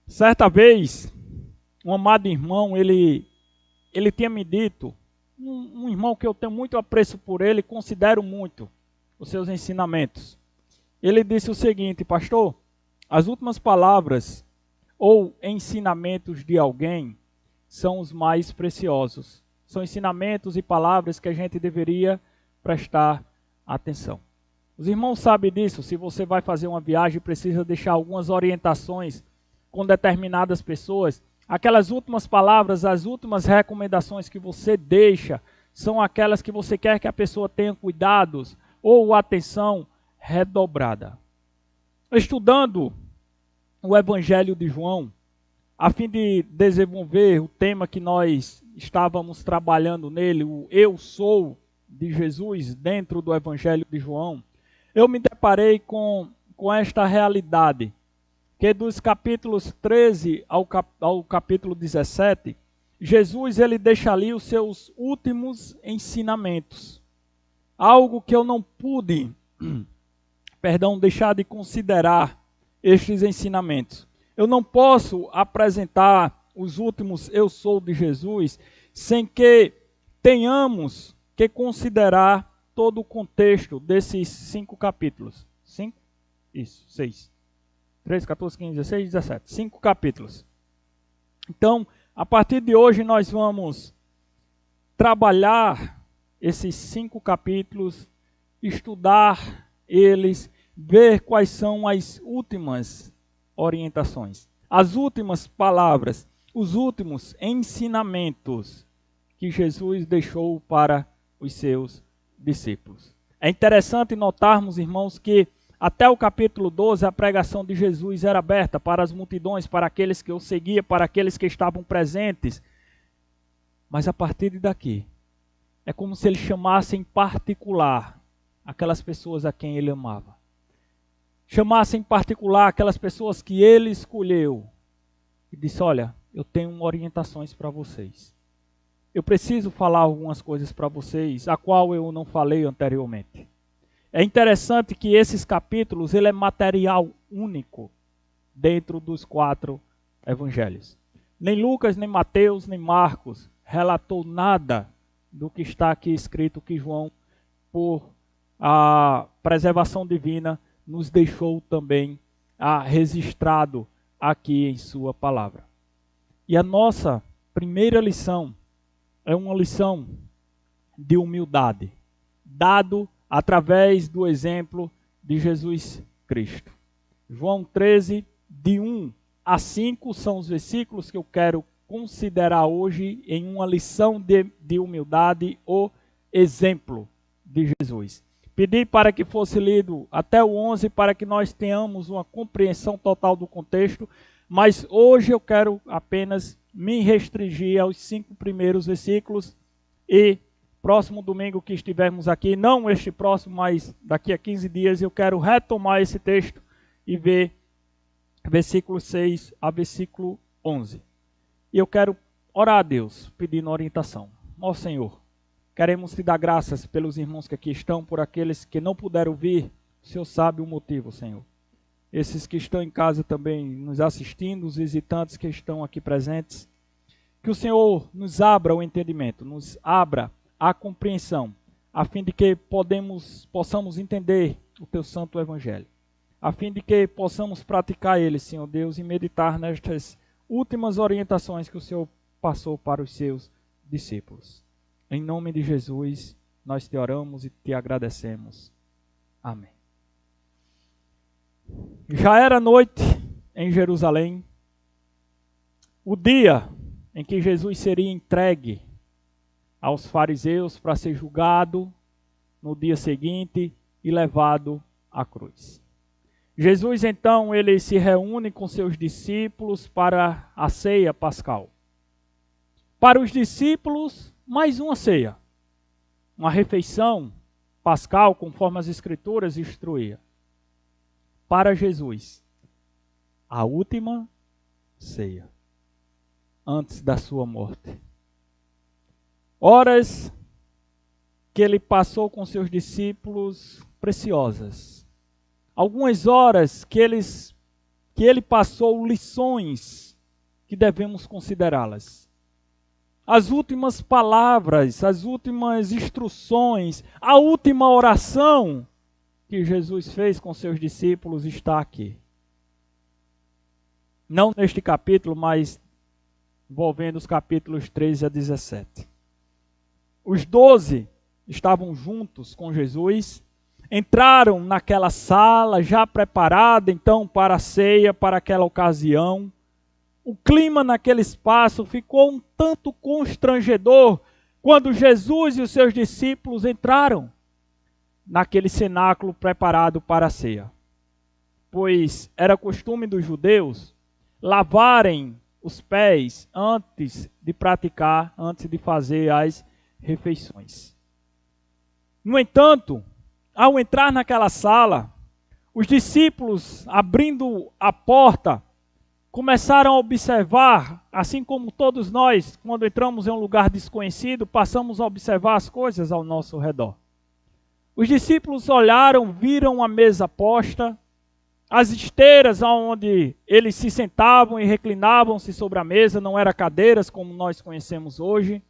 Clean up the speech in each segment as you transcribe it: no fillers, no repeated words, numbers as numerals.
Certa vez, um amado irmão, ele tinha me dito, um irmão que eu tenho muito apreço por ele, considero muito os seus ensinamentos. Ele disse o seguinte: pastor, as últimas palavras ou ensinamentos de alguém são os mais preciosos. São ensinamentos e palavras que a gente deveria prestar atenção. Os irmãos sabem disso. Se você vai fazer uma viagem, precisa deixar algumas orientações com determinadas pessoas. Aquelas últimas palavras, as últimas recomendações que você deixa, são aquelas que você quer que a pessoa tenha cuidados ou atenção redobrada. Estudando o Evangelho de João, a fim de desenvolver o tema que nós estávamos trabalhando nele, o Eu Sou de Jesus, dentro do Evangelho de João, eu me deparei com esta realidade, que dos capítulos 13 ao capítulo 17, Jesus ele deixa ali os seus últimos ensinamentos. Algo que eu não pude, deixar de considerar estes ensinamentos. Eu não posso apresentar os últimos Eu Sou de Jesus sem que tenhamos que considerar todo o contexto desses 5 capítulos. 5? Isso, 6. 13, 14, 15, 16, 17. 5 capítulos. Então, a partir de hoje nós vamos trabalhar esses 5 capítulos, estudar eles, ver quais são as últimas orientações, as últimas palavras, os últimos ensinamentos que Jesus deixou para os seus discípulos. É interessante notarmos, irmãos, que até o capítulo 12 a pregação de Jesus era aberta para as multidões, para aqueles que o seguiam, para aqueles que estavam presentes. Mas a partir daqui, é como se ele chamasse em particular aquelas pessoas a quem ele amava. Chamasse em particular aquelas pessoas que ele escolheu. E disse: olha, eu tenho orientações para vocês. Eu preciso falar algumas coisas para vocês, a qual eu não falei anteriormente. É interessante que esses capítulos, ele é material único dentro dos 4 evangelhos. Nem Lucas, nem Mateus, nem Marcos relatou nada do que está aqui escrito que João, por a preservação divina, nos deixou também registrado aqui em sua palavra. E a nossa primeira lição é uma lição de humildade, dado através do exemplo de Jesus Cristo. João 13, de 1 a 5, são os versículos que eu quero considerar hoje em uma lição de humildade, o exemplo de Jesus. Pedi para que fosse lido até o 11, para que nós tenhamos uma compreensão total do contexto, mas hoje eu quero apenas me restringir aos 5 primeiros versículos e próximo domingo que estivermos aqui, não este próximo, mas daqui a 15 dias, eu quero retomar esse texto e ver versículo 6 a versículo 11. E eu quero orar a Deus, pedindo orientação. Ó Senhor, queremos te dar graças pelos irmãos que aqui estão, por aqueles que não puderam vir. O Senhor sabe o motivo, Senhor. Esses que estão em casa também nos assistindo, os visitantes que estão aqui presentes. Que o Senhor nos abra o entendimento, nos abra a compreensão, a fim de que possamos entender o teu santo evangelho. A fim de que possamos praticar ele, Senhor Deus, e meditar nestas últimas orientações que o Senhor passou para os seus discípulos. Em nome de Jesus, nós te oramos e te agradecemos. Amém. Já era noite em Jerusalém, o dia em que Jesus seria entregue aos fariseus para ser julgado no dia seguinte e levado à cruz. Jesus então ele se reúne com seus discípulos para a ceia pascal. Para os discípulos, mais uma ceia, uma refeição pascal conforme as escrituras instruíam. Para Jesus, a última ceia antes da sua morte. Horas que ele passou com seus discípulos preciosas. Algumas horas que eles que ele passou lições que devemos considerá-las. As últimas palavras, as últimas instruções, a última oração que Jesus fez com seus discípulos está aqui. Não neste capítulo, mas envolvendo os capítulos 13 a 17. Os 12 estavam juntos com Jesus, entraram naquela sala já preparada então para a ceia, para aquela ocasião. O clima naquele espaço ficou um tanto constrangedor quando Jesus e os seus discípulos entraram naquele cenáculo preparado para a ceia. Pois era costume dos judeus lavarem os pés antes de fazer as refeições. No entanto, ao entrar naquela sala, os discípulos, abrindo a porta, começaram a observar, assim como todos nós, quando entramos em um lugar desconhecido, passamos a observar as coisas ao nosso redor. Os discípulos olharam, viram a mesa posta, as esteiras onde eles se sentavam e reclinavam-se sobre a mesa, não eram cadeiras como nós conhecemos hoje.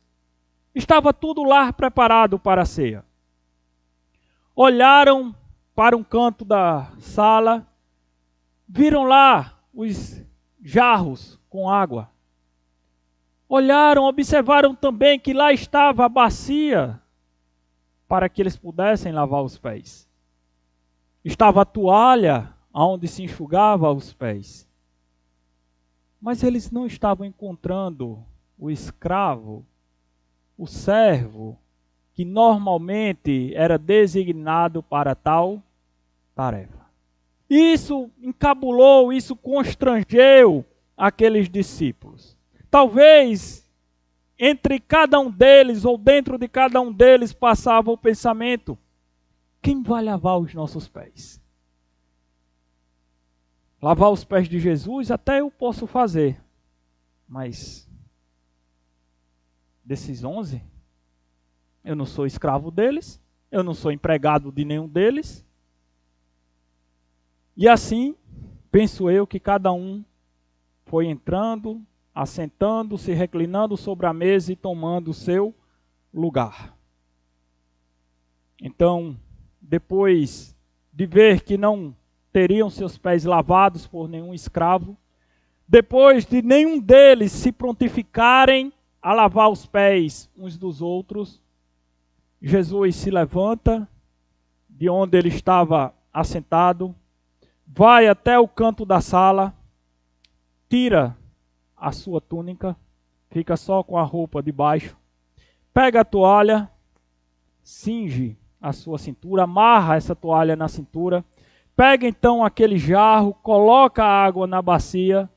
Estava tudo lá preparado para a ceia. Olharam para um canto da sala, viram lá os jarros com água. Olharam, observaram também que lá estava a bacia para que eles pudessem lavar os pés. Estava a toalha onde se enxugava os pés. Mas eles não estavam encontrando o escravo, o servo, que normalmente era designado para tal tarefa. Isso encabulou, isso constrangeu aqueles discípulos. Talvez entre cada um deles, ou dentro de cada um deles, passava o pensamento: quem vai lavar os nossos pés? Lavar os pés de Jesus até eu posso fazer, mas desses 11, eu não sou escravo deles, eu não sou empregado de nenhum deles. E assim, penso eu que cada um foi entrando, assentando, se reclinando sobre a mesa e tomando o seu lugar. Então, depois de ver que não teriam seus pés lavados por nenhum escravo, depois de nenhum deles se prontificarem a lavar os pés uns dos outros, Jesus se levanta de onde ele estava assentado, vai até o canto da sala, tira a sua túnica, fica só com a roupa de baixo, pega a toalha, cinge a sua cintura, amarra essa toalha na cintura, pega então aquele jarro, coloca a água na bacia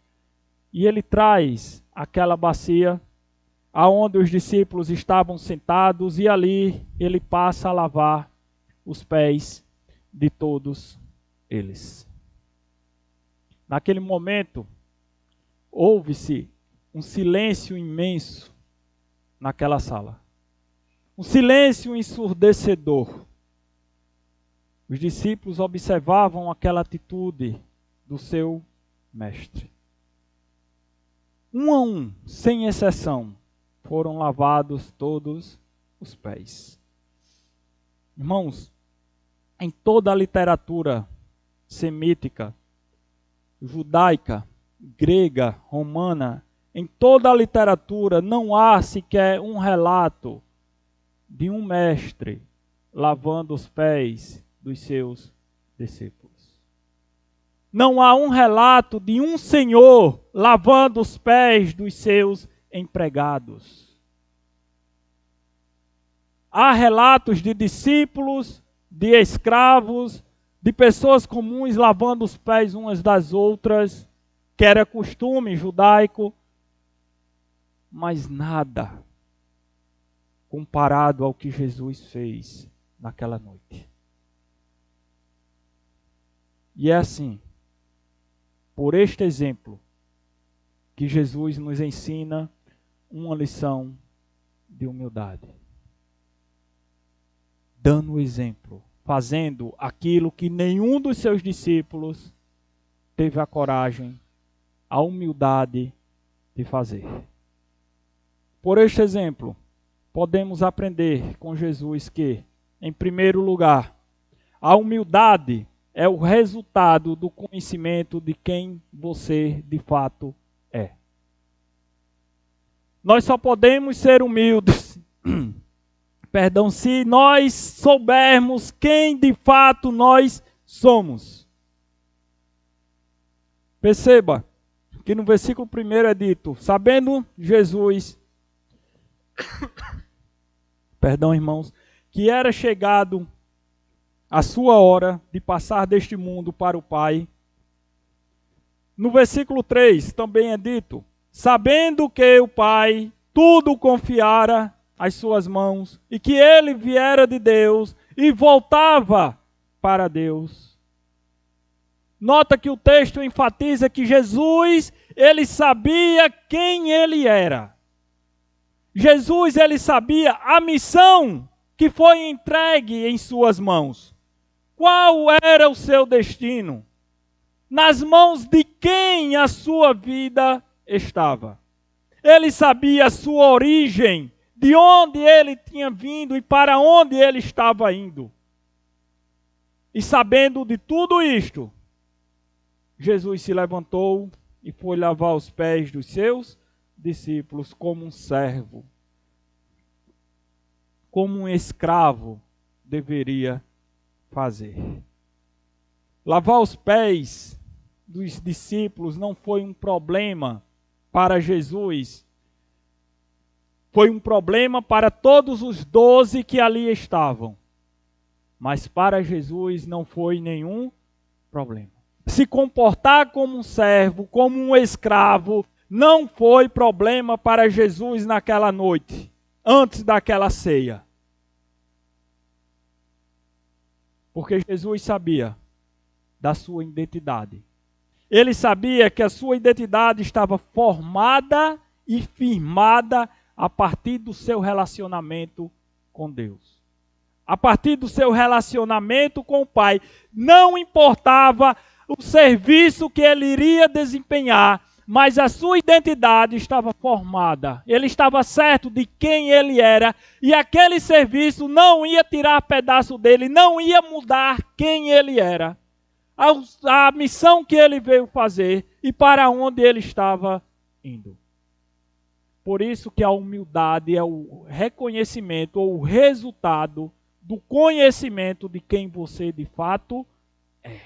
e ele traz aquela bacia aonde os discípulos estavam sentados e ali ele passa a lavar os pés de todos eles. Naquele momento, houve-se um silêncio imenso naquela sala. Um silêncio ensurdecedor. Os discípulos observavam aquela atitude do seu mestre. Um a um, sem exceção, foram lavados todos os pés. Irmãos, em toda a literatura semítica, judaica, grega, romana, em toda a literatura não há sequer um relato de um mestre lavando os pés dos seus discípulos. Não há um relato de um senhor lavando os pés dos seus empregados. Há relatos de discípulos, de escravos, de pessoas comuns lavando os pés umas das outras, que era costume judaico, mas nada comparado ao que Jesus fez naquela noite. E é assim, por este exemplo, que Jesus nos ensina uma lição de humildade. Dando o exemplo, fazendo aquilo que nenhum dos seus discípulos teve a coragem, a humildade de fazer. Por este exemplo, podemos aprender com Jesus que, em primeiro lugar, a humildade é o resultado do conhecimento de quem você de fato é. Nós só podemos ser humildes, se nós soubermos quem de fato nós somos. Perceba que no versículo 1 é dito, sabendo Jesus, irmãos, que era chegado a sua hora de passar deste mundo para o Pai. No versículo 3 também é dito, sabendo que o Pai tudo confiara às suas mãos, e que ele viera de Deus e voltava para Deus. Nota que o texto enfatiza que Jesus, ele sabia quem ele era. Jesus, ele sabia a missão que foi entregue em suas mãos. Qual era o seu destino? Nas mãos de quem a sua vida estava. Ele sabia a sua origem, de onde ele tinha vindo e para onde ele estava indo. E sabendo de tudo isto, Jesus se levantou e foi lavar os pés dos seus discípulos como um servo, como um escravo deveria fazer. Lavar os pés dos discípulos não foi um problema para Jesus. Foi um problema para todos os 12 que ali estavam. Mas para Jesus não foi nenhum problema. Se comportar como um servo, como um escravo, não foi problema para Jesus naquela noite, antes daquela ceia. Porque Jesus sabia da sua identidade. Ele sabia que a sua identidade estava formada e firmada a partir do seu relacionamento com Deus. A partir do seu relacionamento com o Pai. Não importava o serviço que ele iria desempenhar, mas a sua identidade estava formada. Ele estava certo de quem ele era, e aquele serviço não ia tirar pedaço dele, não ia mudar quem ele era. A missão que ele veio fazer e para onde ele estava indo. Por isso que a humildade é o reconhecimento ou o resultado do conhecimento de quem você de fato é.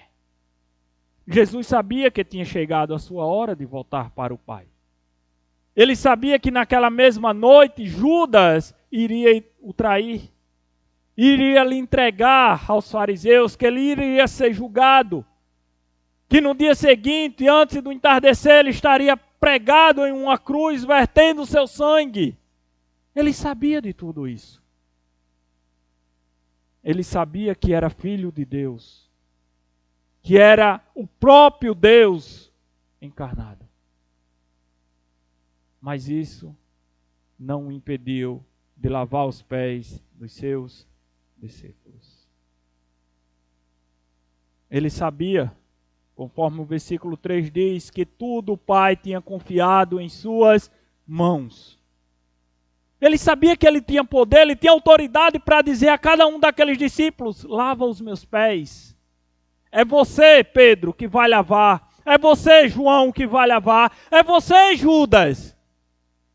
Jesus sabia que tinha chegado a sua hora de voltar para o Pai. Ele sabia que naquela mesma noite Judas iria o trair, iria lhe entregar aos fariseus, que ele iria ser julgado, que no dia seguinte, antes do entardecer, ele estaria pregado em uma cruz, vertendo o seu sangue. Ele sabia de tudo isso. Ele sabia que era filho de Deus, que era o próprio Deus encarnado. Mas isso não o impediu de lavar os pés dos seus discípulos. Ele sabia, conforme o versículo 3 diz, que tudo o Pai tinha confiado em suas mãos. Ele sabia que ele tinha poder, ele tinha autoridade para dizer a cada um daqueles discípulos, lava os meus pés. É você, Pedro, que vai lavar. É você, João, que vai lavar. É você, Judas.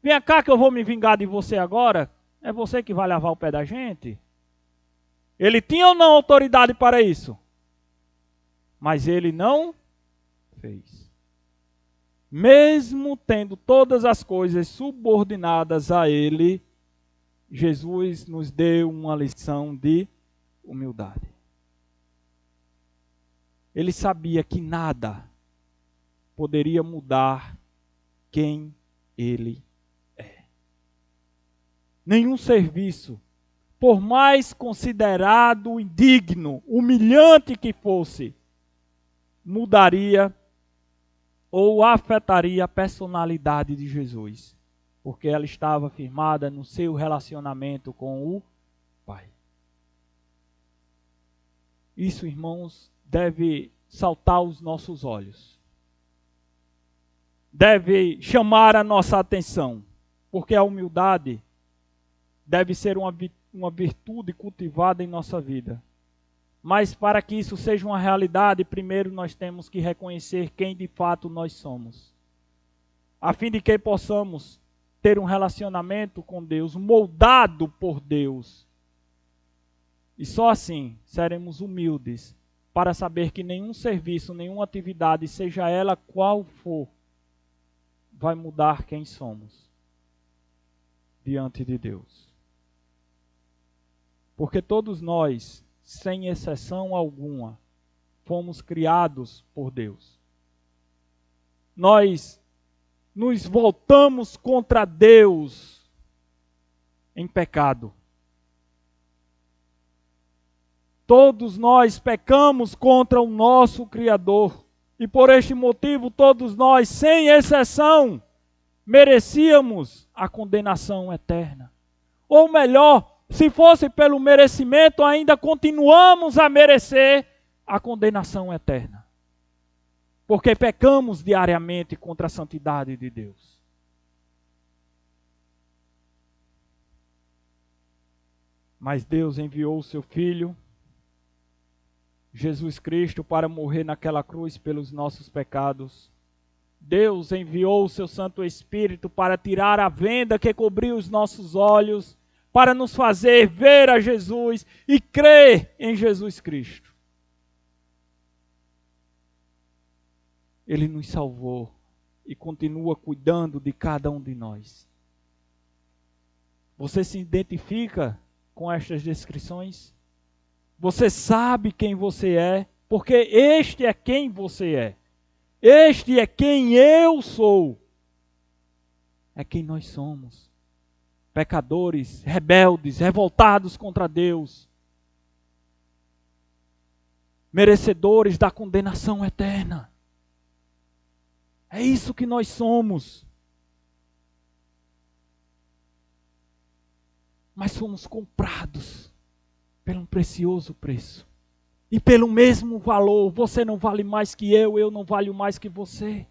Vem cá que eu vou me vingar de você agora. É você que vai lavar o pé da gente. Ele tinha ou não autoridade para isso? Mas ele não fez. Mesmo tendo todas as coisas subordinadas a ele, Jesus nos deu uma lição de humildade. Ele sabia que nada poderia mudar quem ele é. Nenhum serviço, por mais considerado indigno, humilhante que fosse, mudaria ou afetaria a personalidade de Jesus, porque ela estava firmada no seu relacionamento com o Pai. Isso, irmãos, deve saltar aos nossos olhos. deve chamar a nossa atenção, porque a humildade deve ser uma virtude cultivada em nossa vida. Mas para que isso seja uma realidade, primeiro nós temos que reconhecer quem de fato nós somos, a fim de que possamos ter um relacionamento com Deus, moldado por Deus. E só assim seremos humildes para saber que nenhum serviço, nenhuma atividade, seja ela qual for, vai mudar quem somos diante de Deus. Porque todos nós, sem exceção alguma, fomos criados por Deus. Nós nos voltamos contra Deus em pecado. Todos nós pecamos contra o nosso Criador. E por este motivo, todos nós, sem exceção, merecíamos a condenação eterna. Ou melhor, se fosse pelo merecimento, ainda continuamos a merecer a condenação eterna. Porque pecamos diariamente contra a santidade de Deus. Mas Deus enviou o seu Filho, Jesus Cristo, para morrer naquela cruz pelos nossos pecados. Deus enviou o seu Santo Espírito para tirar a venda que cobria os nossos olhos, para nos fazer ver a Jesus e crer em Jesus Cristo. Ele nos salvou e continua cuidando de cada um de nós. Você se identifica com estas descrições? Você sabe quem você é? Porque este é quem você é. Este é quem eu sou. É quem nós somos. Pecadores, rebeldes, revoltados contra Deus. Merecedores da condenação eterna. É isso que nós somos. Mas fomos comprados por um precioso preço. E pelo mesmo valor. Você não vale mais que eu não valho mais que você.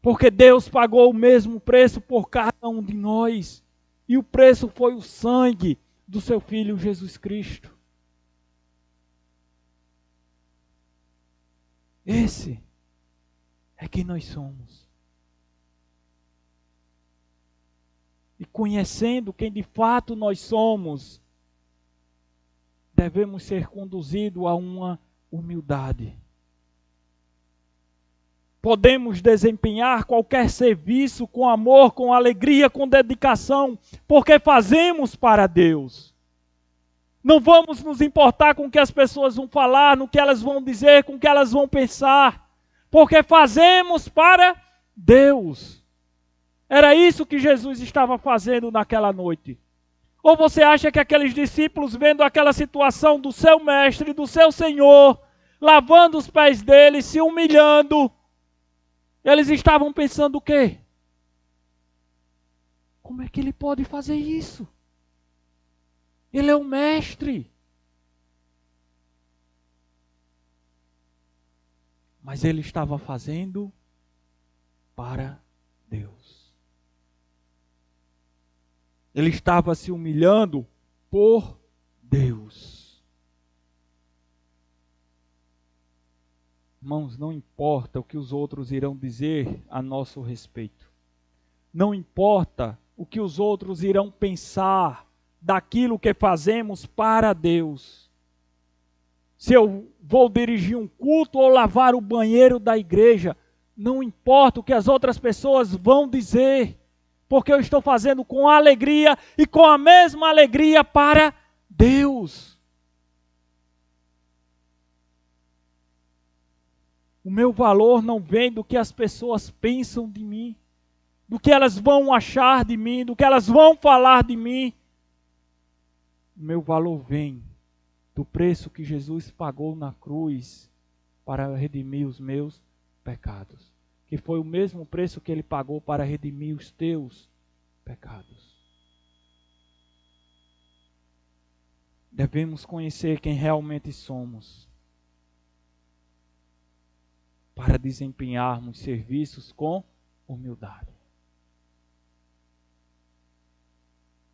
Porque Deus pagou o mesmo preço por cada um de nós. E o preço foi o sangue do seu Filho Jesus Cristo. Esse é quem nós somos. E conhecendo quem de fato nós somos, devemos ser conduzidos a uma humildade. Podemos desempenhar qualquer serviço com amor, com alegria, com dedicação, porque fazemos para Deus. Não vamos nos importar com o que as pessoas vão falar, no que elas vão dizer, com o que elas vão pensar, porque fazemos para Deus. Era isso que Jesus estava fazendo naquela noite. Ou você acha que aqueles discípulos, vendo aquela situação do seu mestre, do seu Senhor, lavando os pés dele, se humilhando, eles estavam pensando o quê? Como é que ele pode fazer isso? Ele é o mestre. Mas ele estava fazendo para Deus. Ele estava se humilhando por Deus. Irmãos, não importa o que os outros irão dizer a nosso respeito. Não importa o que os outros irão pensar daquilo que fazemos para Deus. Se eu vou dirigir um culto ou lavar o banheiro da igreja, não importa o que as outras pessoas vão dizer, porque eu estou fazendo com alegria e com a mesma alegria para Deus. O meu valor não vem do que as pessoas pensam de mim, do que elas vão achar de mim, do que elas vão falar de mim. O meu valor vem do preço que Jesus pagou na cruz para redimir os meus pecados. Que foi o mesmo preço que ele pagou para redimir os teus pecados. Devemos conhecer quem realmente somos, para para desempenharmos serviços com humildade.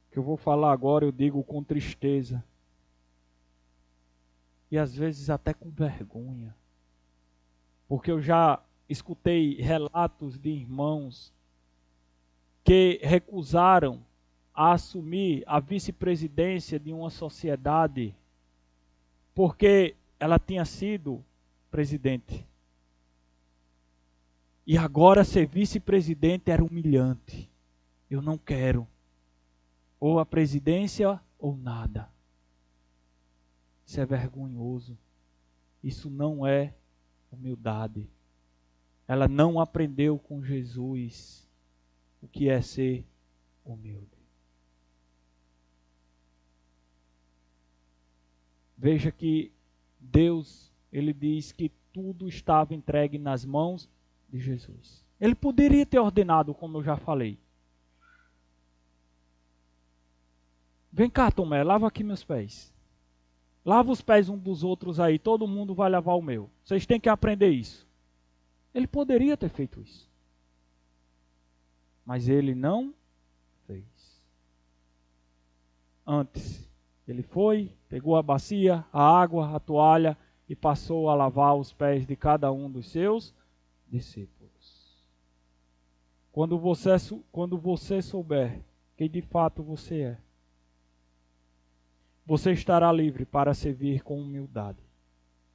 O que eu vou falar agora eu digo com tristeza. E às vezes até com vergonha. Porque eu já escutei relatos de irmãos que recusaram a assumir a vice-presidência de uma sociedade porque ela tinha sido presidente. E agora ser vice-presidente era humilhante. Eu não quero. Ou a presidência ou nada. Isso é vergonhoso. Isso não é humildade. Ela não aprendeu com Jesus o que é ser humilde. Veja que Deus, ele diz que tudo estava entregue nas mãos de Jesus. Ele poderia ter ordenado, como eu já falei. Vem cá, Tomé, lava aqui meus pés. Lava os pés um dos outros aí, todo mundo vai lavar o meu. Vocês têm que aprender isso. Ele poderia ter feito isso. Mas ele não fez. Antes, ele foi, pegou a bacia, a água, a toalha e passou a lavar os pés de cada um dos seus discípulos. Quando você souber quem de fato você é, você estará livre para servir com humildade.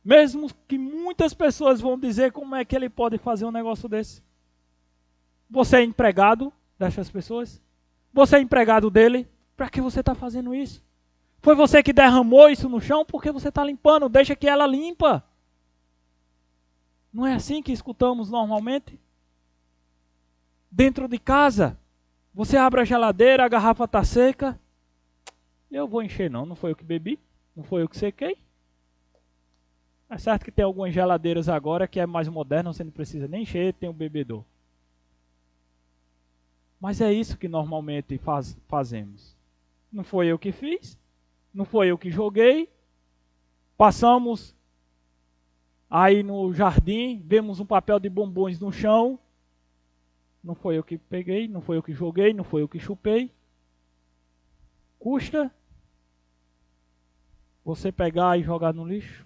Mesmo que muitas pessoas vão dizer como é que ele pode fazer um negócio desse. Você é empregado dessas pessoas? Você é empregado dele? Para que você está fazendo isso? Foi você que derramou isso no chão? Porque você está limpando, deixa que ela limpa. Não é assim que escutamos normalmente? Dentro de casa, você abre a geladeira, a garrafa está seca. Eu vou encher não foi eu que bebi, não foi eu que sequei. É certo que tem algumas geladeiras agora que é mais moderna, você não precisa nem encher, tem um bebedor. Mas é isso que normalmente fazemos. Não foi eu que fiz, não foi eu que joguei. Passamos aí no jardim, vemos um papel de bombons no chão. Não foi eu que peguei, não foi eu que joguei, não foi eu que chupei. Custa você pegar e jogar no lixo?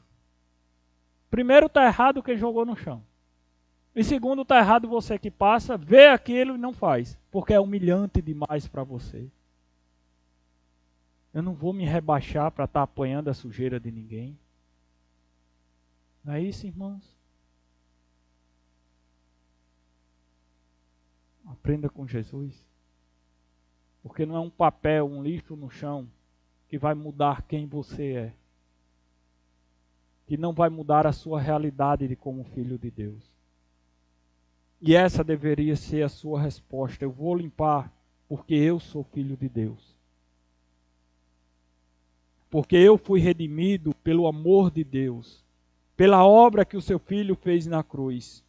Primeiro, está errado quem jogou no chão. E segundo, está errado você que passa, vê aquilo e não faz. Porque é humilhante demais para você. Eu não vou me rebaixar para estar apanhando a sujeira de ninguém. Não é isso, irmãos? Aprenda com Jesus. Porque não é um papel, um lixo no chão que vai mudar quem você é. Que não vai mudar a sua realidade de como filho de Deus. E essa deveria ser a sua resposta. Eu vou limpar porque eu sou filho de Deus. Porque eu fui redimido pelo amor de Deus. Pela obra que o seu filho fez na cruz.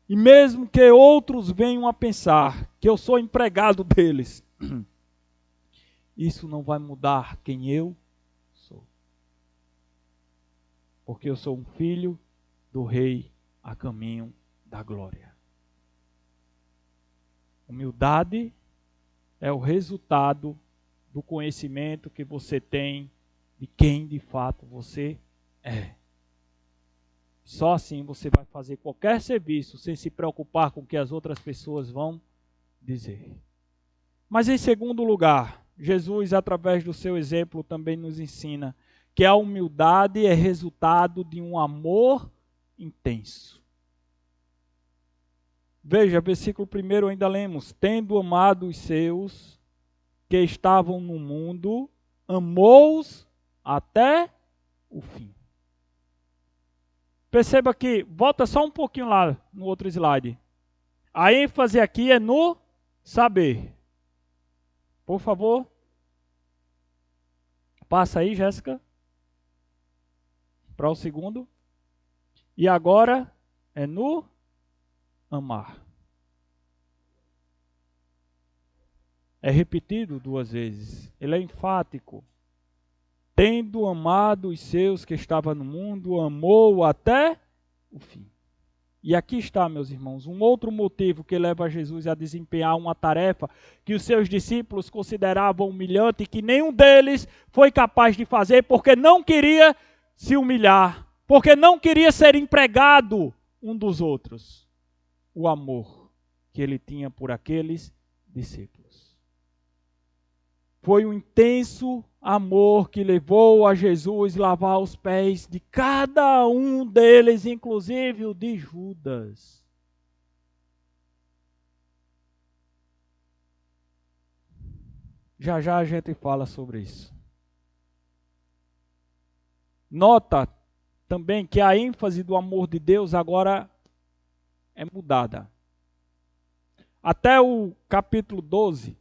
E mesmo que outros venham a pensar que eu sou empregado deles, isso não vai mudar quem eu sou. Porque eu sou um filho do Rei a caminho da glória. Humildade é o resultado do conhecimento que você tem de quem de fato você é. Só assim você vai fazer qualquer serviço sem se preocupar com o que as outras pessoas vão dizer. Mas em segundo lugar, Jesus, através do seu exemplo, também nos ensina que a humildade é resultado de um amor intenso. Veja, versículo 1 ainda lemos: tendo amado os seus que estavam no mundo, amou-os até o fim. Perceba que, volta só um pouquinho lá no outro slide. A ênfase aqui é no saber. Por favor. Passa aí, Jéssica. Para o segundo. E agora é no amar. É repetido 2 vezes. Ele é enfático. Tendo amado os seus que estavam no mundo, amou até o fim. E aqui está, meus irmãos, um outro motivo que leva Jesus a desempenhar uma tarefa que os seus discípulos consideravam humilhante e que nenhum deles foi capaz de fazer porque não queria se humilhar, porque não queria ser empregado um dos outros. O amor que ele tinha por aqueles discípulos. Foi um intenso amor que levou a Jesus lavar os pés de cada um deles, inclusive o de Judas. Já já a gente fala sobre isso. Nota também que a ênfase do amor de Deus agora é mudada. Até o capítulo 12,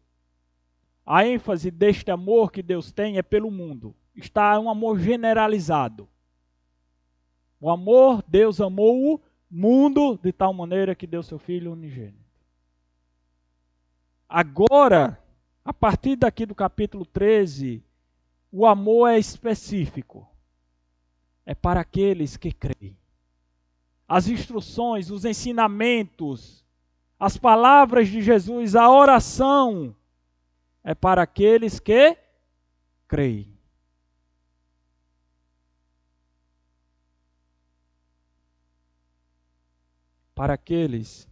a ênfase deste amor que Deus tem é pelo mundo. Está um amor generalizado. O amor, Deus amou o mundo de tal maneira que deu seu Filho unigênito. Agora, a partir daqui do capítulo 13, o amor é específico. É para aqueles que creem. As instruções, os ensinamentos, as palavras de Jesus, a oração, é para aqueles que creem. Para aqueles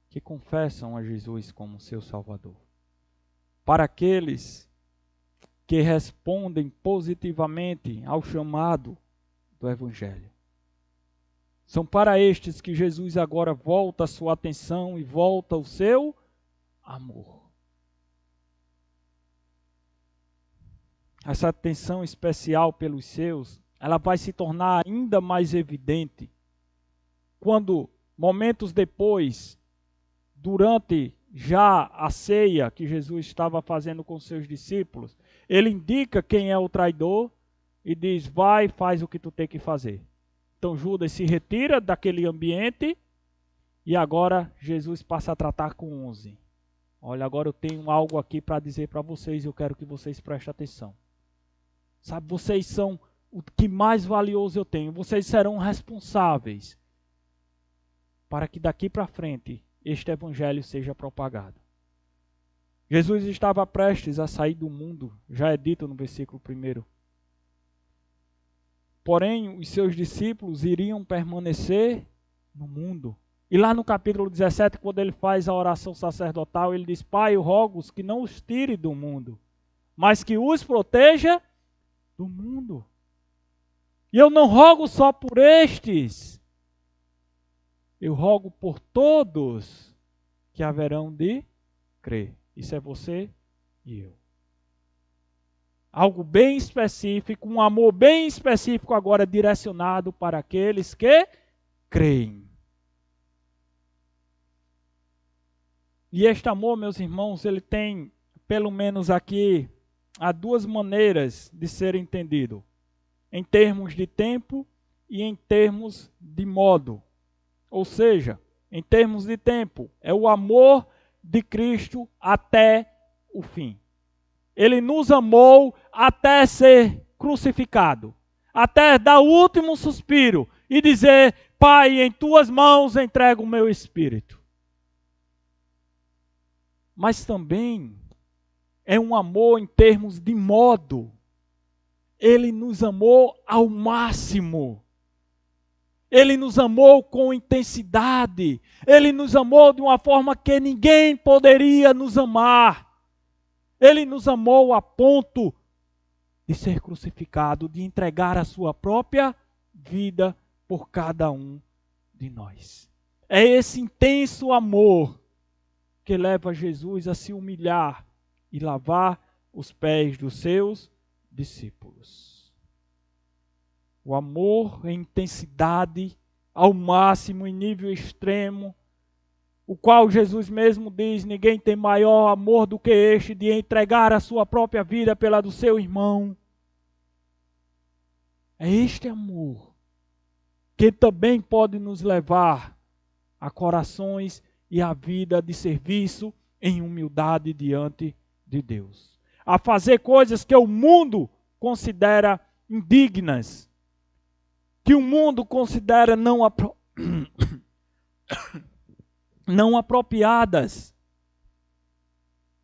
que confessam a Jesus como seu Salvador. Para aqueles que respondem positivamente ao chamado do Evangelho. São para estes que Jesus agora volta a sua atenção e volta o seu amor. Essa atenção especial pelos seus, ela vai se tornar ainda mais evidente quando, momentos depois, durante já a ceia que Jesus estava fazendo com seus discípulos, ele indica quem é o traidor e diz, vai, faz o que tu tem que fazer. Então Judas se retira daquele ambiente e agora Jesus passa a tratar com 11. Olha, agora eu tenho algo aqui para dizer para vocês e eu quero que vocês prestem atenção. Sabe, vocês são o que mais valioso eu tenho. Vocês serão responsáveis para que daqui para frente este evangelho seja propagado. Jesus estava prestes a sair do mundo, já é dito no versículo 1. Porém, os seus discípulos iriam permanecer no mundo. E lá no capítulo 17, quando ele faz a oração sacerdotal, ele diz, Pai, eu rogo-os que não os tire do mundo, mas que os proteja do mundo. E eu não rogo só por estes, eu rogo por todos que haverão de crer. Isso é você e eu. Algo bem específico, um amor bem específico agora direcionado para aqueles que creem. E este amor, meus irmãos, ele tem, pelo menos aqui, há duas maneiras de ser entendido. Em termos de tempo e em termos de modo. Ou seja, em termos de tempo, é o amor de Cristo até o fim. Ele nos amou até ser crucificado, até dar o último suspiro e dizer, Pai, em tuas mãos entrego o meu espírito. Mas também é um amor em termos de modo. Ele nos amou ao máximo. Ele nos amou com intensidade. Ele nos amou de uma forma que ninguém poderia nos amar. Ele nos amou a ponto de ser crucificado, de entregar a sua própria vida por cada um de nós. É esse intenso amor que leva Jesus a se humilhar e lavar os pés dos seus discípulos. O amor em intensidade, ao máximo, em nível extremo, o qual Jesus mesmo diz, ninguém tem maior amor do que este, de entregar a sua própria vida pela do seu irmão. É este amor que também pode nos levar a corações e a vida de serviço em humildade diante de Deus. A fazer coisas que o mundo considera indignas, que o mundo considera não apropriadas.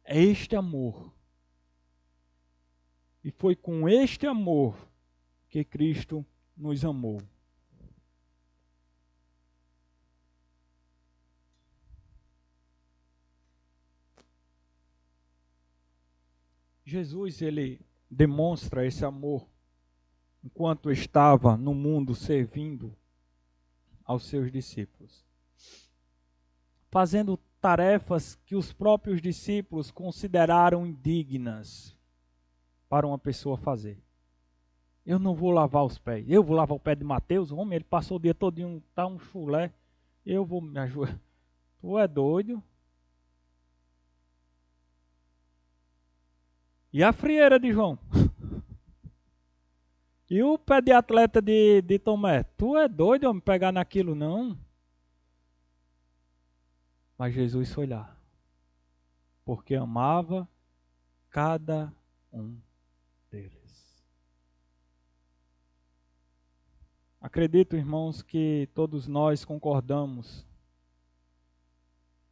É este amor. E foi com este amor que Cristo nos amou. Jesus, ele demonstra esse amor enquanto estava no mundo servindo aos seus discípulos, fazendo tarefas que os próprios discípulos consideraram indignas para uma pessoa fazer. Eu não vou lavar os pés. Eu vou lavar o pé de Mateus, o homem, ele passou o dia todinho, tá um chulé. Eu vou me ajudar. Tu é doido? E a frieira de João? E o pé de atleta de Tomé? Tu é doido a me pegar naquilo, não? Mas Jesus foi lá, porque amava cada um deles. Acredito, irmãos, que todos nós concordamos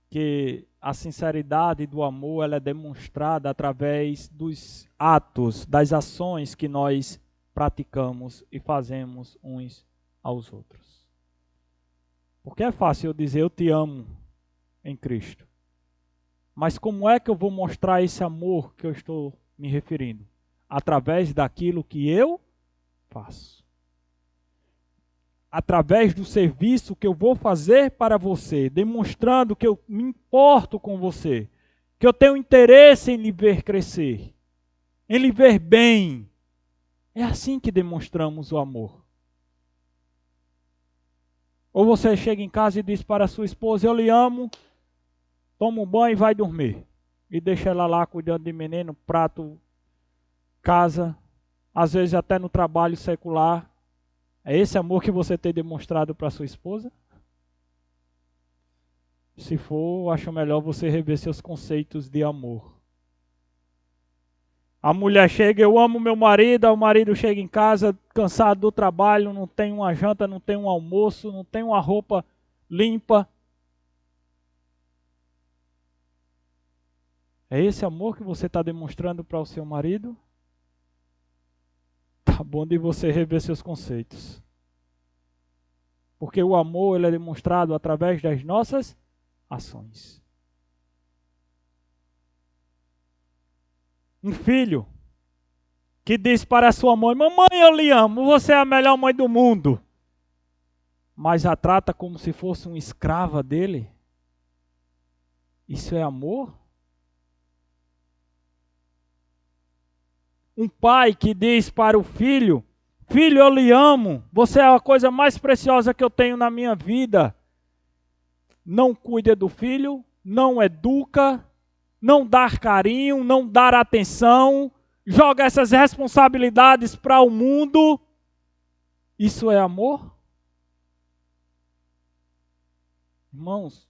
que a sinceridade do amor ela é demonstrada através dos atos, das ações que nós praticamos e fazemos uns aos outros. Porque é fácil eu dizer eu te amo em Cristo. Mas como é que eu vou mostrar esse amor que eu estou me referindo? Através daquilo que eu faço. Através do serviço que eu vou fazer para você, demonstrando que eu me importo com você, que eu tenho interesse em lhe ver crescer, em lhe ver bem. É assim que demonstramos o amor. Ou você chega em casa e diz para a sua esposa, eu lhe amo, toma um banho e vai dormir. E deixa ela lá cuidando de menino, prato, casa, às vezes até no trabalho secular. É esse amor que você tem demonstrado para sua esposa? Se for, acho melhor você rever seus conceitos de amor. A mulher chega, eu amo meu marido, o marido chega em casa cansado do trabalho, não tem uma janta, não tem um almoço, não tem uma roupa limpa. É esse amor que você está demonstrando para o seu marido? Tá bom de você rever seus conceitos. Porque o amor ele é demonstrado através das nossas ações. Um filho que diz para a sua mãe, mamãe eu lhe amo, você é a melhor mãe do mundo. Mas a trata como se fosse uma escrava dele. Isso é amor? Um pai que diz para o filho, filho eu lhe amo, você é a coisa mais preciosa que eu tenho na minha vida. Não cuida do filho, não educa, não dar carinho, não dar atenção, joga essas responsabilidades para o mundo. Isso é amor? Irmãos,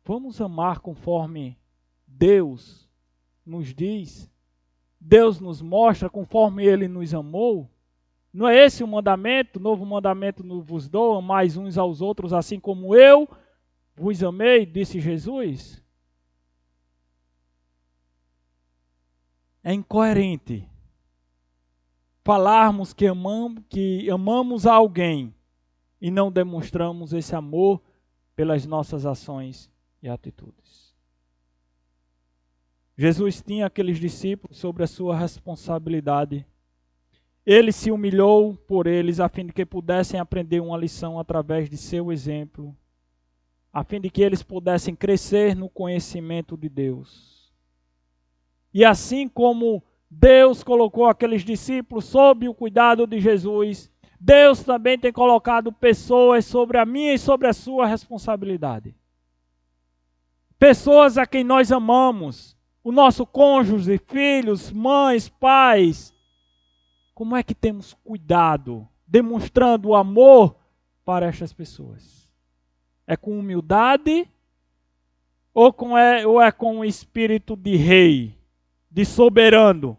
vamos amar conforme Deus nos diz. Deus nos mostra conforme Ele nos amou. Não é esse o mandamento? O novo mandamento vos dou, amais uns aos outros, assim como eu vos amei, disse Jesus. É incoerente falarmos que amamos a alguém e não demonstramos esse amor pelas nossas ações e atitudes. Jesus tinha aqueles discípulos sobre a sua responsabilidade. Ele se humilhou por eles a fim de que pudessem aprender uma lição através de seu exemplo, a fim de que eles pudessem crescer no conhecimento de Deus. E assim como Deus colocou aqueles discípulos sob o cuidado de Jesus, Deus também tem colocado pessoas sobre a minha e sobre a sua responsabilidade. Pessoas a quem nós amamos, o nosso cônjuge, filhos, mães, pais. Como é que temos cuidado, demonstrando o amor para estas pessoas? É com humildade ou é com um espírito de rei, de soberano,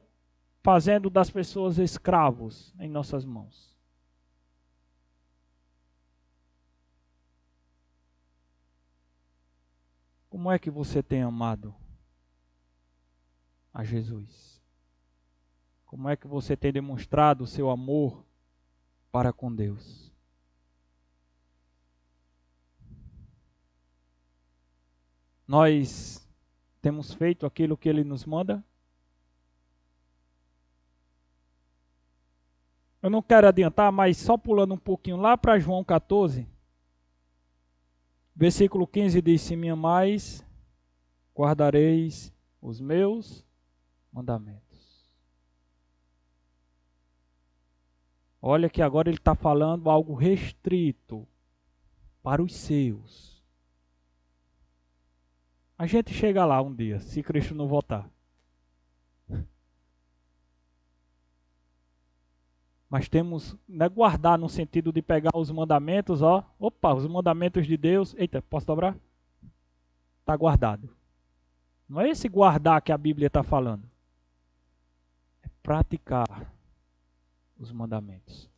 fazendo das pessoas escravos em nossas mãos? Como é que você tem amado a Jesus? Como é que você tem demonstrado o seu amor para com Deus? Nós temos feito aquilo que Ele nos manda? Eu não quero adiantar, mas só pulando um pouquinho lá para João 14, versículo 15 diz: se me amais, guardareis os meus mandamentos. Olha que agora ele está falando algo restrito para os seus. A gente chega lá um dia, se Cristo não voltar. Mas temos, não é guardar no sentido de pegar os mandamentos, os mandamentos de Deus. Eita, posso dobrar? Está guardado. Não é esse guardar que a Bíblia está falando. É praticar os mandamentos.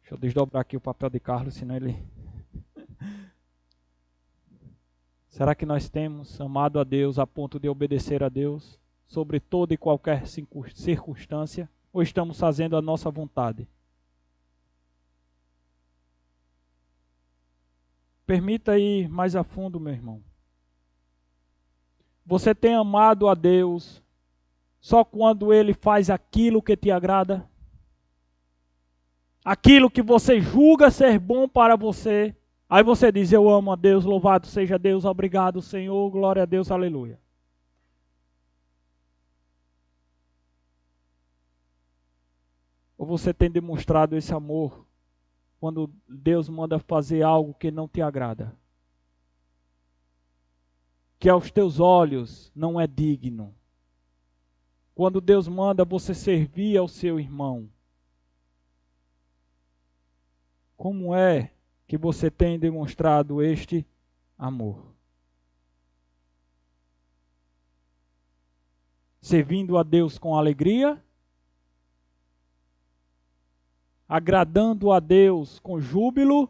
Deixa eu desdobrar aqui o papel de Carlos, senão ele... Será que nós temos amado a Deus a ponto de obedecer a Deus sobre toda e qualquer circunstância? Ou estamos fazendo a nossa vontade? Permita ir mais a fundo, meu irmão. Você tem amado a Deus só quando Ele faz aquilo que te agrada? Aquilo que você julga ser bom para você? Aí você diz: eu amo a Deus, louvado seja Deus, obrigado Senhor, glória a Deus, aleluia. Ou você tem demonstrado esse amor quando Deus manda fazer algo que não te agrada? Que aos teus olhos não é digno. Quando Deus manda você servir ao seu irmão. Como é que você tem demonstrado este amor? Servindo a Deus com alegria? Agradando a Deus com júbilo?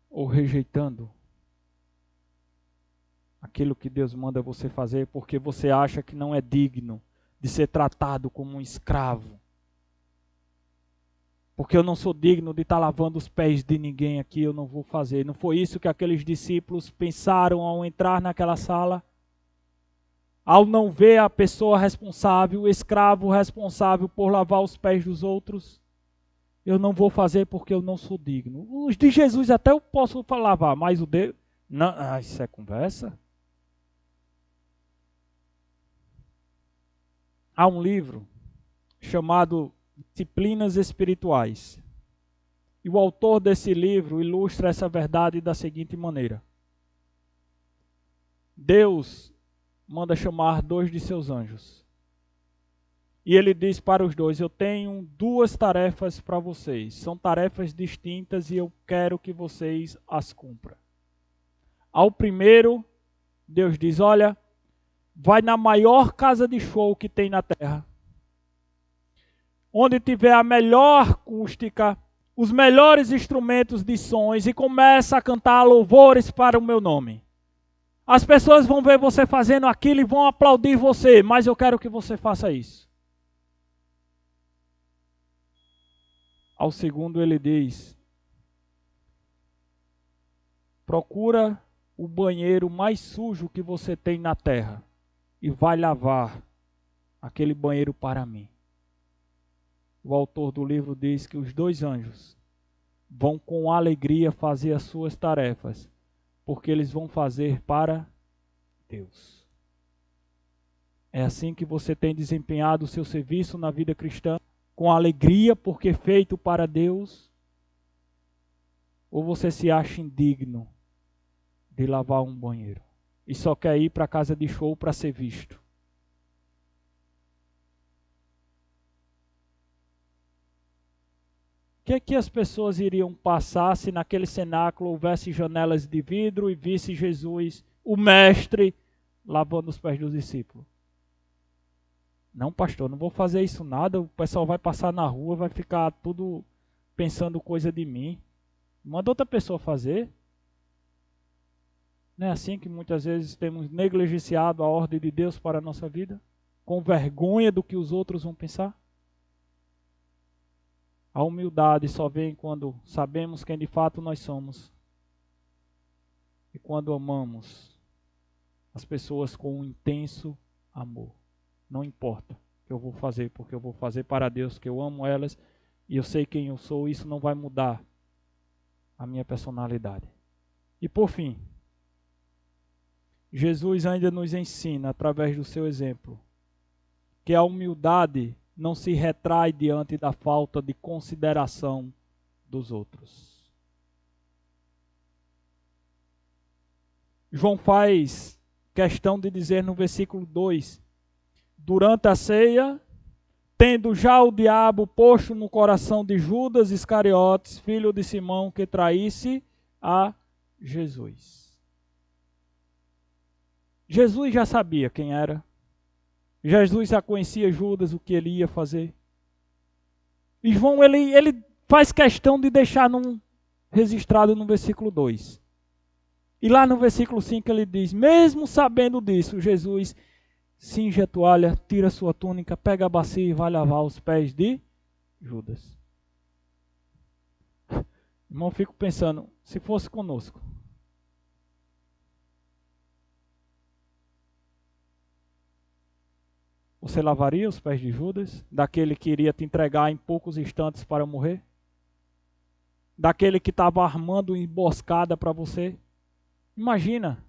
Ou rejeitando aquilo que Deus manda você fazer porque você acha que não é digno de ser tratado como um escravo? Porque eu não sou digno de estar lavando os pés de ninguém aqui, eu não vou fazer. Não foi isso que aqueles discípulos pensaram ao entrar naquela sala? Ao não ver a pessoa responsável, o escravo responsável por lavar os pés dos outros, eu não vou fazer porque eu não sou digno. Os de Jesus até eu posso lavar, mas o de... Não, isso é conversa. Há um livro chamado Disciplinas Espirituais. E o autor desse livro ilustra essa verdade da seguinte maneira: Deus manda chamar 2 de seus anjos. E ele diz para os 2: eu tenho 2 tarefas para vocês. São tarefas distintas e eu quero que vocês as cumpram. Ao primeiro, Deus diz: olha, vai na maior casa de show que tem na terra. Onde tiver a melhor acústica, os melhores instrumentos de sons e começa a cantar louvores para o meu nome. As pessoas vão ver você fazendo aquilo e vão aplaudir você, mas eu quero que você faça isso. Ao segundo ele diz: procura o banheiro mais sujo que você tem na terra e vai lavar aquele banheiro para mim. O autor do livro diz que os 2 anjos vão com alegria fazer as suas tarefas, porque eles vão fazer para Deus. É assim que você tem desempenhado o seu serviço na vida cristã? Com alegria, porque feito para Deus? Ou você se acha indigno de lavar um banheiro e só quer ir para a casa de show para ser visto? O que as pessoas iriam passar se naquele cenáculo houvesse janelas de vidro e visse Jesus, o mestre, lavando os pés dos discípulos? Não, pastor, não vou fazer isso nada, o pessoal vai passar na rua, vai ficar tudo pensando coisa de mim. Manda outra pessoa fazer. Não é assim que muitas vezes temos negligenciado a ordem de Deus para a nossa vida? Com vergonha do que os outros vão pensar? A humildade só vem quando sabemos quem de fato nós somos. E quando amamos as pessoas com um intenso amor. Não importa o que eu vou fazer, porque eu vou fazer para Deus, que eu amo elas e eu sei quem eu sou, isso não vai mudar a minha personalidade. E por fim, Jesus ainda nos ensina, através do seu exemplo, que a humildade não se retrai diante da falta de consideração dos outros. João faz questão de dizer no versículo 2, durante a ceia, tendo já o diabo posto no coração de Judas Iscariotes, filho de Simão, que traísse a Jesus. Jesus já sabia quem era. Jesus já conhecia Judas, o que ele ia fazer. E João, ele faz questão de deixar registrado no versículo 2. E lá no versículo 5 ele diz, mesmo sabendo disso, Jesus cinge a toalha, tira a sua túnica, pega a bacia e vai lavar os pés de Judas. Irmão, fico pensando, se fosse conosco, você lavaria os pés de Judas? Daquele que iria te entregar em poucos instantes para morrer? Daquele que estava armando emboscada para você? Imagina,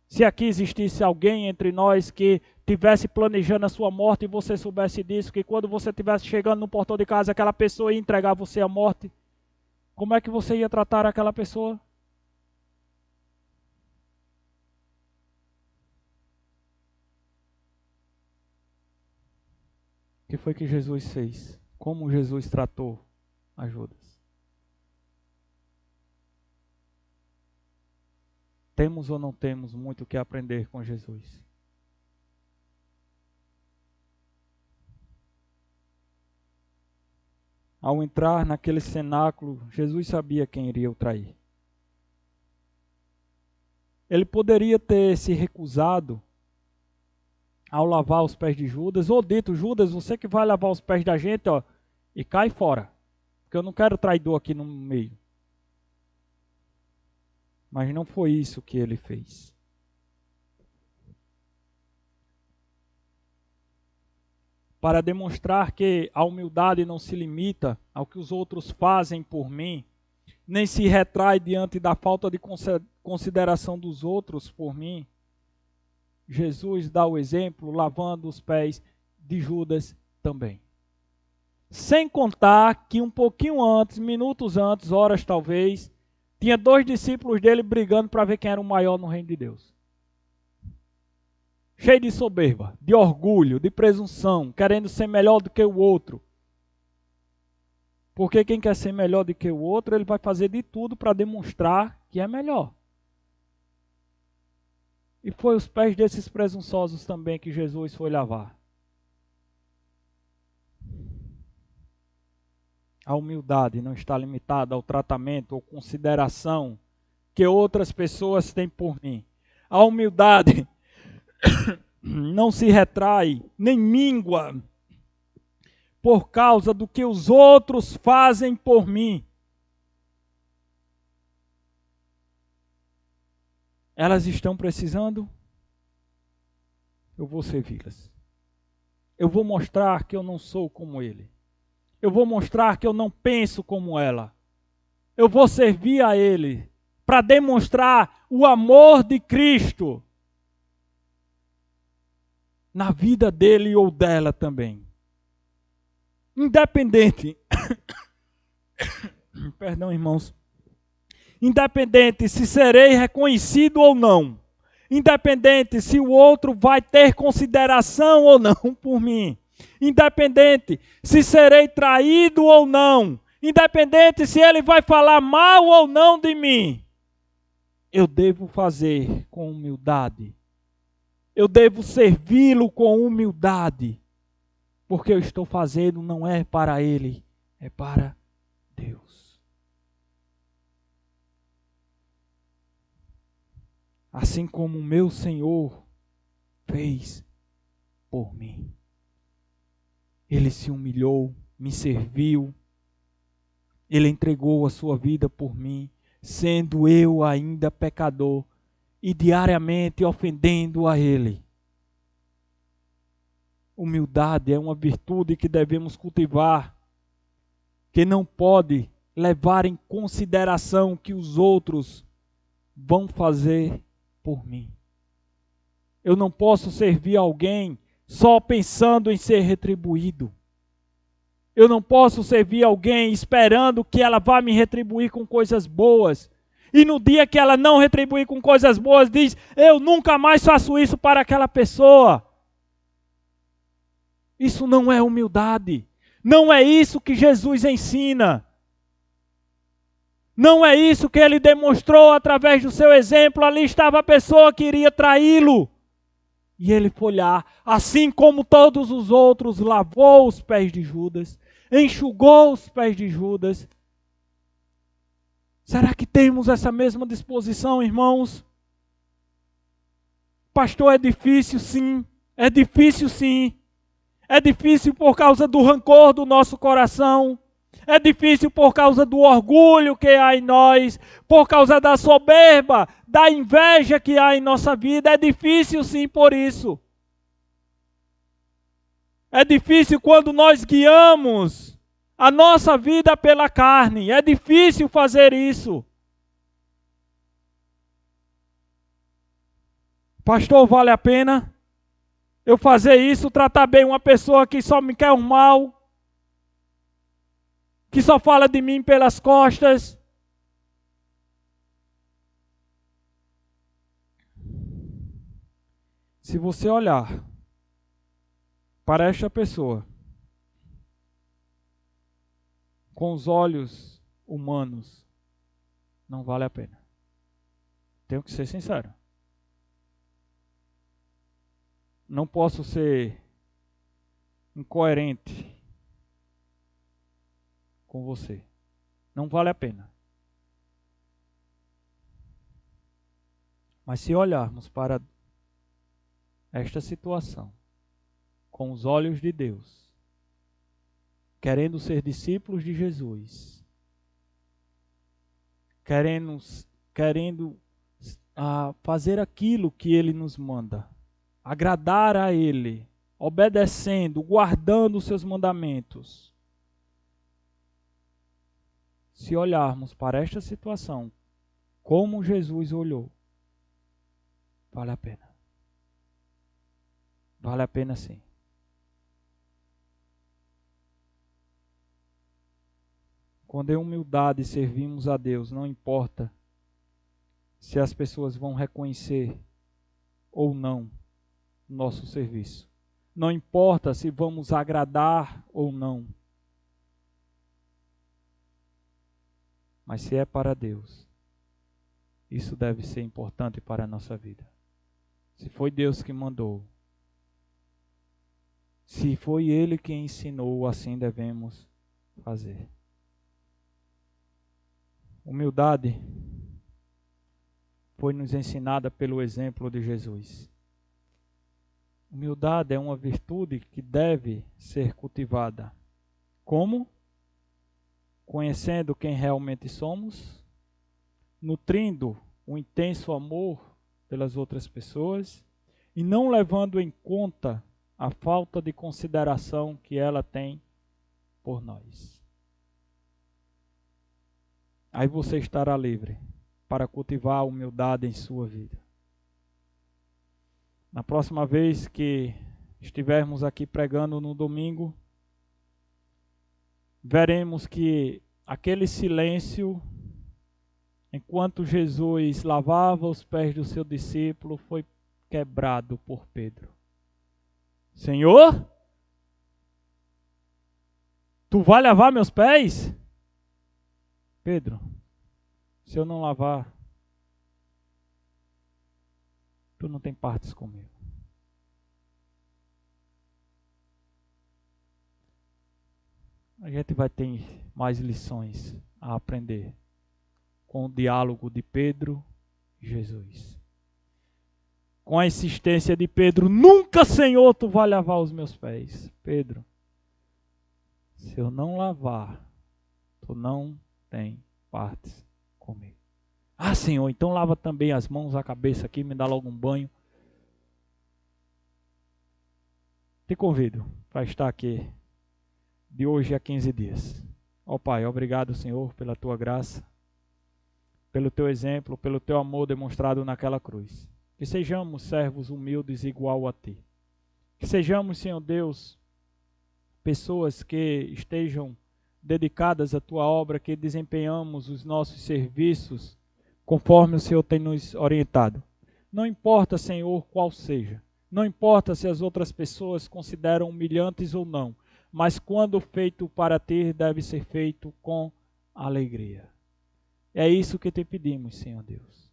se aqui existisse alguém entre nós que estivesse planejando a sua morte e você soubesse disso, que quando você estivesse chegando no portão de casa, aquela pessoa ia entregar você à morte. Como é que você ia tratar aquela pessoa? O que foi que Jesus fez? Como Jesus tratou a Judas? Temos ou não temos muito o que aprender com Jesus? Ao entrar naquele cenáculo, Jesus sabia quem iria o trair. Ele poderia ter se recusado ao lavar os pés de Judas, ou dito, Judas, você que vai lavar os pés da gente, ó, e cai fora, porque eu não quero traidor aqui no meio. Mas não foi isso que ele fez. Para demonstrar que a humildade não se limita ao que os outros fazem por mim, nem se retrai diante da falta de consideração dos outros por mim, Jesus dá o exemplo lavando os pés de Judas também. Sem contar que um pouquinho antes, minutos antes, horas talvez, tinha 2 discípulos dele brigando para ver quem era o maior no reino de Deus. Cheio de soberba, de orgulho, de presunção, querendo ser melhor do que o outro. Porque quem quer ser melhor do que o outro, ele vai fazer de tudo para demonstrar que é melhor. E foi os pés desses presunçosos também que Jesus foi lavar. A humildade não está limitada ao tratamento ou consideração que outras pessoas têm por mim. A humildade não se retrai, nem míngua, por causa do que os outros fazem por mim. Elas estão precisando? Eu vou servi-las. Eu vou mostrar que eu não sou como ele. Eu vou mostrar que eu não penso como ela. Eu vou servir a ele para demonstrar o amor de Cristo na vida dele ou dela também. Independente, perdão, irmãos, independente se serei reconhecido ou não, independente se o outro vai ter consideração ou não por mim, independente se serei traído ou não, independente se ele vai falar mal ou não de mim, eu devo fazer com humildade. Eu devo servi-lo com humildade, porque eu estou fazendo não é para ele, é para Deus. assim como o meu Senhor fez por mim. Ele se humilhou, me serviu, Ele entregou a sua vida por mim, sendo eu ainda pecador e diariamente ofendendo a Ele. Humildade é uma virtude que devemos cultivar, que não pode levar em consideração o que os outros vão fazer por mim. Eu não posso servir alguém só pensando em ser retribuído. Eu não posso servir alguém esperando que ela vá me retribuir com coisas boas. E no dia que ela não retribuir com coisas boas, diz: eu nunca mais faço isso para aquela pessoa. Isso não é humildade. Não é isso que Jesus ensina. Não é isso que Ele demonstrou através do seu exemplo. Ali estava a pessoa que iria traí-lo. E Ele foi lá, assim como todos os outros, lavou os pés de Judas, enxugou os pés de Judas. Será que temos essa mesma disposição, irmãos? Pastor, é difícil sim. É difícil sim. É difícil por causa do rancor do nosso coração. É difícil por causa do orgulho que há em nós, por causa da soberba, da inveja que há em nossa vida. É difícil sim por isso. É difícil quando nós guiamos a nossa vida pela carne. É difícil fazer isso. Pastor, vale a pena eu fazer isso, tratar bem uma pessoa que só me quer o mal? Que só fala de mim pelas costas? Se você olhar para esta pessoa com os olhos humanos, não vale a pena. Tenho que ser sincero. Não posso ser incoerente com você. Não vale a pena. Mas se olharmos para esta situação com os olhos de Deus, querendo ser discípulos de Jesus, querendo fazer aquilo que Ele nos manda, agradar a Ele, obedecendo, guardando os seus mandamentos. Se olharmos para esta situação como Jesus olhou, vale a pena. Vale a pena sim. Quando em humildade servimos a Deus, não importa se as pessoas vão reconhecer ou não nosso serviço. Não importa se vamos agradar ou não. Mas se é para Deus, isso deve ser importante para a nossa vida. Se foi Deus que mandou, se foi Ele que ensinou, assim devemos fazer. Humildade foi nos ensinada pelo exemplo de Jesus. Humildade é uma virtude que deve ser cultivada. Como? Conhecendo quem realmente somos, nutrindo um intenso amor pelas outras pessoas e não levando em conta a falta de consideração que ela tem por nós. Aí você estará livre para cultivar a humildade em sua vida. Na próxima vez que estivermos aqui pregando no domingo, veremos que aquele silêncio, enquanto Jesus lavava os pés do seu discípulo, foi quebrado por Pedro. Senhor, tu vai lavar meus pés? Pedro, se eu não lavar, tu não tem partes comigo. A gente vai ter mais lições a aprender com o diálogo de Pedro e Jesus. com a insistência de Pedro: nunca, Senhor, tu vai lavar os meus pés. Pedro, se eu não lavar, tu não tem partes comigo. Ah, Senhor, então lava também as mãos, a cabeça aqui, me dá logo um banho. Te convido para estar aqui de hoje a 15 dias. Ó Pai, obrigado, Senhor, pela tua graça, pelo teu exemplo, pelo teu amor demonstrado naquela cruz. Que sejamos servos humildes igual a ti. Que sejamos, Senhor Deus, pessoas que estejam dedicadas à tua obra, que desempenhamos os nossos serviços conforme o Senhor tem nos orientado. Não importa, Senhor, qual seja. Não importa se as outras pessoas consideram humilhantes ou não, mas quando feito para ti, deve ser feito com alegria. É isso que te pedimos, Senhor Deus.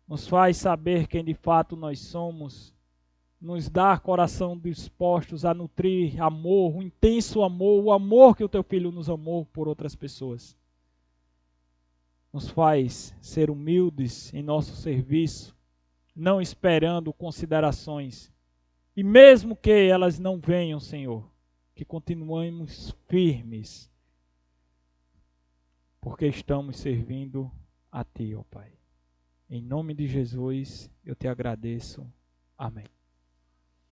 Nos faz saber quem de fato nós somos, nos dá coração dispostos a nutrir amor, um intenso amor, o amor que o teu Filho nos amou por outras pessoas. Nos faz ser humildes em nosso serviço, não esperando considerações. E mesmo que elas não venham, Senhor, que continuemos firmes, porque estamos servindo a Ti, ó Pai. Em nome de Jesus, eu te agradeço. Amém.